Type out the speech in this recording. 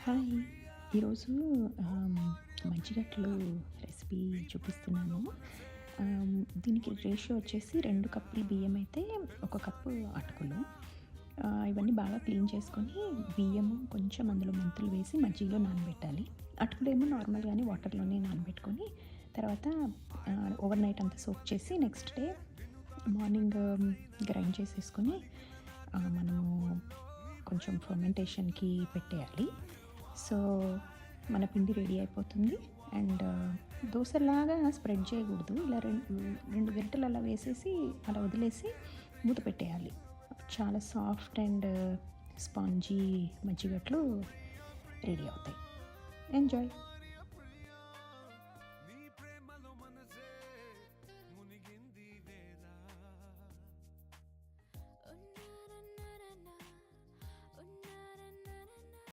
Hi! ఈరోజు మజ్జిగట్లు recipe చూపిస్తున్నాను. దీనికి రేషియో వచ్చేసి 2 కప్పులు బియ్యం అయితే 1 కప్పు అటుకులు. ఇవన్నీ బాగా క్లీన్ చేసుకొని బియ్యము కొంచెం అందులో మెంతులు వేసి మజ్జిగలో నానబెట్టాలి. అటుకులేమో నార్మల్‌గానే వాటర్‌లోనే నానబెట్టుకొని తర్వాత ఓవర్ నైట్ అంతా సోక్ చేసి నెక్స్ట్ డే మార్నింగ్ గ్రైండ్ చేసేసుకొని మనము కొంచెం ఫర్మెంటేషన్‌కి పెట్టేయాలి. సో, మన పిండి రెడీ అయిపోతుంది. అండ్ దోసలాగా స్ప్రెడ్ చేయకూడదు. ఇలా 2 గరిటెలు అలా వేసేసి అలా వదిలేసి మూత పెట్టేయాలి. చాలా సాఫ్ట్ అండ్ స్పాంజీ మజ్జిగట్లు రెడీ అవుతాయి. ఎంజాయ్.